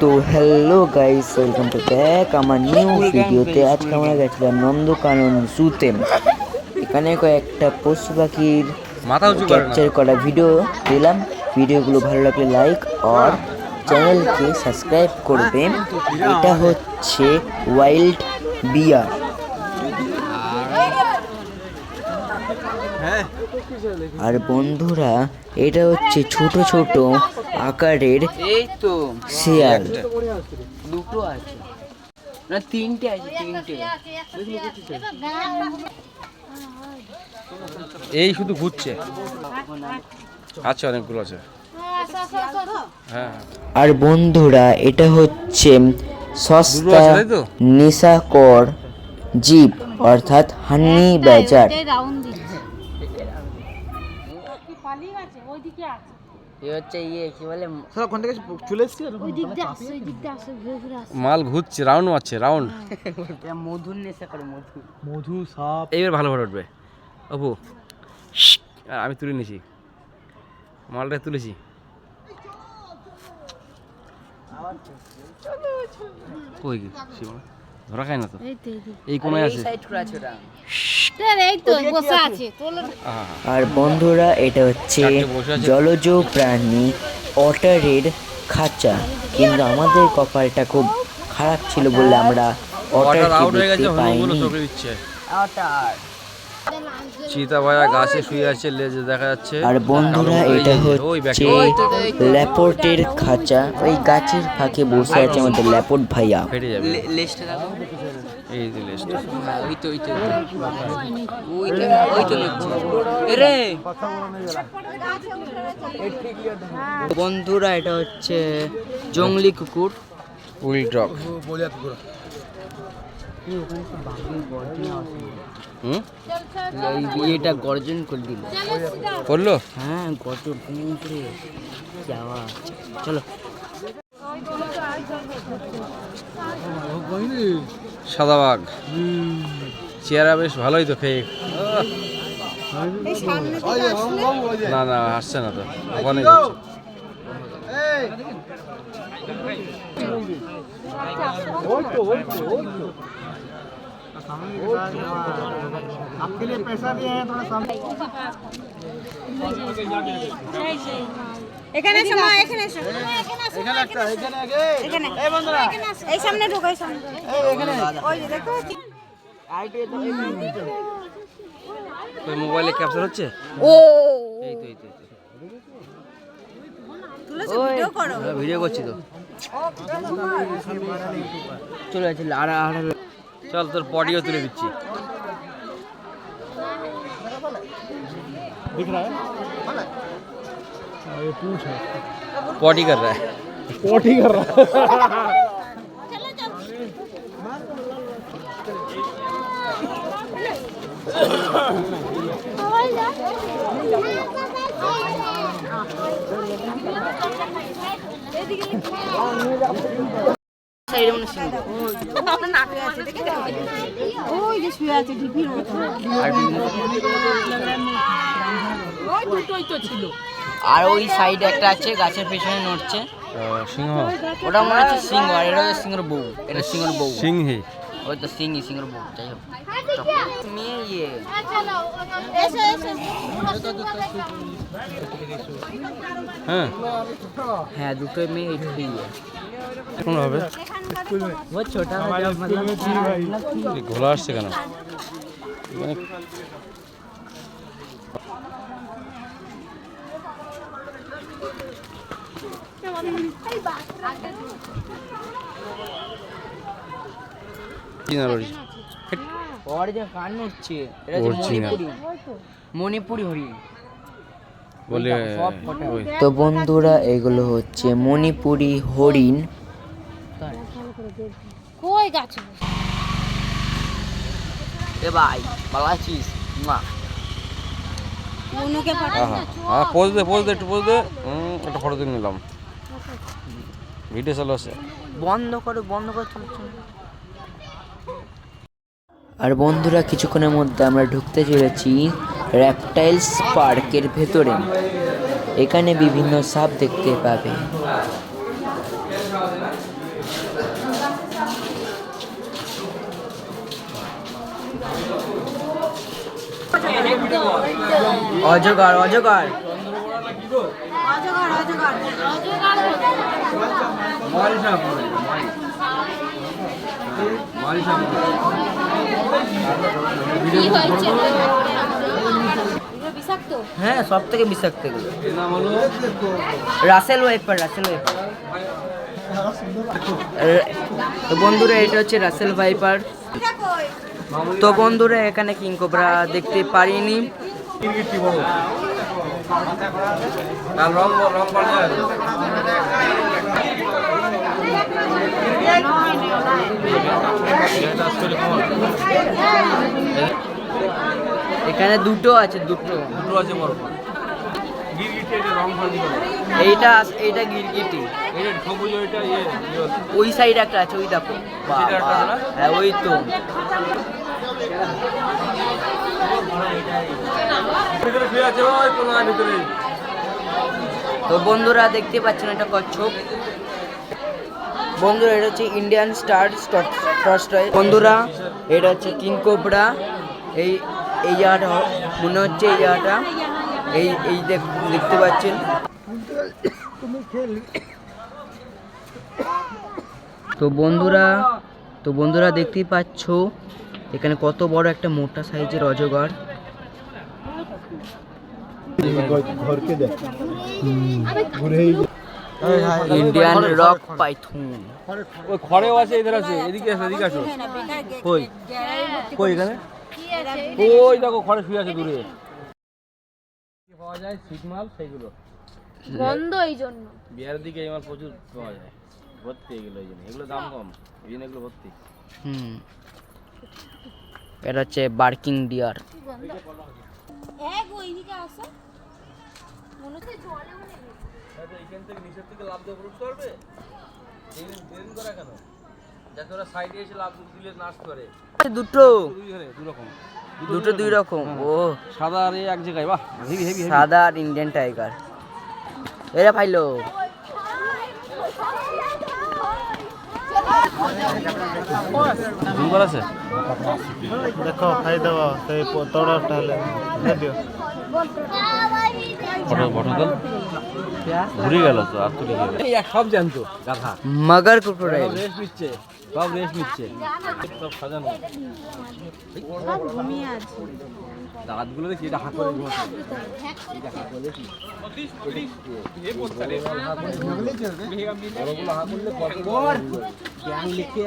তো hello guys, welcome to back আমার new ভিডিওতে। আজকে আমরা গেছিলাম নন্দকানন জুতে। এখানে কয়েকটা পশু পাখির ক্যাপচার করা ভিডিও দিলাম। ভিডিওগুলো ভালো লাগলে লাইক আর চ্যানেলকে সাবস্ক্রাইব করবেন। এটা হচ্ছে ওয়াইল্ড বিয়ার। আর বন্ধুরা, এটা হচ্ছে ছোট ছোট আকারের শিয়াল। দুটো আছে না, তিনটে আছে, তিনটে। এই শুধু ঘুরছে। আচ্ছা, অনেকগুলো আছে। হ্যাঁ। আর বন্ধুরা, এটা হচ্ছে সস্তা নেশাকর জীব, অর্থাৎ হানি বাজার। মাল ঘুরছে, রাউন্ড মারছে, রাউন্ড। মধুর নেশা করে, মধু সাপ। এইবার ভালো ভালো উঠবে অপু। আমি তুলে নিয়েছি, মালটা তুলেছি। কই ধরা খায় না তো, এই কোনায় আছে। আর বন্ধুরা, এটা হচ্ছে জলজ প্রাণী অটারের খাঁচা। কিন্তু আমাদের কপালটা খুব খারাপ ছিল বলে আমরা অটারকে দেখতে পাইনি। চিতা ভাইয়া গাছে শুয়ে আছে, লেজে দেখা যাচ্ছে। আর বন্ধুরা, এটা হচ্ছে ল্যাপটের খাঁচা। ওই গাছের ফাঁকে বসে আছে আমাদের ল্যাপট ভাইয়া। ফেটে যাবে। এই যে লেজটা, বন্ধুরা, এটা হচ্ছে জংলি কুকুর, উইল ডগ। এটা গর্জন করে দিল, করলো। হ্যাঁ গর্জন করে যাওয়া। চলো। সাদা বাঘ, চেহারা বেশ ভালোই তো। খেয়ে না না, আসছে না তো, ওখানে आपके लिए पैसा दिए हैं, थोड़ा सामने। এখানে এসো মা, এখানে এসো, এখানে একটা, এখানে আগে, এখানে এই বন্ধুরা, এই সামনে ঢোকো, এই সামনে এই এখানে, ওই যে দেখো। ওই মোবাইলে ক্যাপচার হচ্ছে। ও এই তো, এই তো, তুলেছো, ভিডিও করো। ভিডিও করছি তো। চলে যাচ্ছে। আর চল, তোর পডিও তুলে দিচ্ছি। दिख रहा है ये पूछ है, पॉटी कर रहा है। पोटी कर रहा है। ওই যে শুয়ে আছে ঢিপির মতো। আর ওই সাইডে একটা আছে, গাছের পেছনে নড়ছে। সিংহ, ওটা মনে হচ্ছে সিংহ, আর এটা হচ্ছে সিংহের বউ। এটা সিংহের বউ, সিংহি। ওই তো সিংহের বউ। যাই হোক, মেয়ে ইয়ে এসো এসো। হ্যাঁ হ্যাঁ, দুটোই মেয়ে, এইটুকুই ইয়ে। এখন হবে वो छोटा हमारे स्कूल में थी भाई। ঘোলা আসছে কেন? और যে কান নড়ছে, এটা হচ্ছে মণিপুরি, মণিপুরি হরিণ বলে। তো বন্ধুরা, এগুলো হচ্ছে মণিপুরি হরিণ। কই গাছ? এ ভাই, ভালো আছিস? মা মনুকে হ্যাঁ, পোজ দে, পোজ দে, একটু পোজ দে। একটা ফটো তুলে নিলাম। ভিডিও চালু আছে। বন্ধ করো, বন্ধ করে চলছে। আর বন্ধুরা, কিছুক্ষণের মধ্যে আমরা ঢুকতে চলেছি রেপটাইলস পার্কের ভেতরে। এখানে বিভিন্ন সাপ দেখতে পাবে। অজগর অজগর বিষাক্ত হ্যাঁ সব থেকে বিষাক্ত এগুলো রাসেল ওয়েপার তো বন্ধুরা এটা হচ্ছে রাসেল ভাইপার। তো বন্ধুরা এখানে কিং কোবরা দেখতে পারিনি। এখানে দুটো আছে দুটো আছে বড় গিরগিটি এটা রং ফালি করে এইটা গিরগিটি এটা সবুজ ওইটা ইয়ে ওই সাইড একটা আছে ওই দেখো সেটা একটা আছে না? হ্যাঁ ওই তো ভিতরে শুয়ে আছে ওই কোনার ভিতরে। তো বন্ধুরা দেখতে পাচ্ছেন এটা কচ্ছপ। বন্ধুরা এটা হচ্ছে ইন্ডিয়ান স্টার টয়। বন্ধুরা এটা হচ্ছে কিং কোবরা। এই জায়গাটা মনে হচ্ছে এই জায়গাটা এই দেখতে পাচ্ছেন। তো বন্ধুরা দেখতেই পাচ্ছ এখানে কত বড় একটা মোটা সাইজের অজগর। ঘরকে দেখ ইন্ডিয়ান রক পাইথন। ওই খড়েও আছে এদের আছে এদিকে আছে এদিকে আসো কই কই এখানে ওই দেখো খড়ে শুয়ে আছে দূরে পাওয়া যায় সিগমাল সেইগুলো গন্ধ এই জন্য বিহারের দিকে এই মাল প্রচুর পাওয়া যায় ভর্তি এগুলো এই জন্য এগুলো দাম কম এই জন্য এগুলো ভর্তি এটা হচ্ছে বার্কিং ডিয়ার। এক ওইদিকে আসো মনে হচ্ছে জলে এইখান থেকে নিচের থেকে লাভ দিয়ে উঠতে পারবে দেরি করা কেন যাতে ওরা সাইডে এসে লাভ দিলে নাচ করে দুটো দুই রকম ও সাদা আর এক জায়গায় বাহ হেভি হেভি সাদা আর ইন্ডিয়ান টাইগার। এরা ফাইলো সুন্দর আছে দেখো খাই দেওয়া সেই তড়াটা হলে দিও বটল ঘুরে গেল তো আর তুলে গেল এই সব জানতো গাধা মগর ক্রোকোডাইল রেস নিচ্ছে সব রেস নিচ্ছে সব সাজানো ঘুমিয়ে আছে দাঁতগুলো দেখি এটা হাত করে ঘুমাচ্ছে এটা হাত করে দেখি এই বস্তা রে বড়গুলো হাত করলে গ্যাং লিখে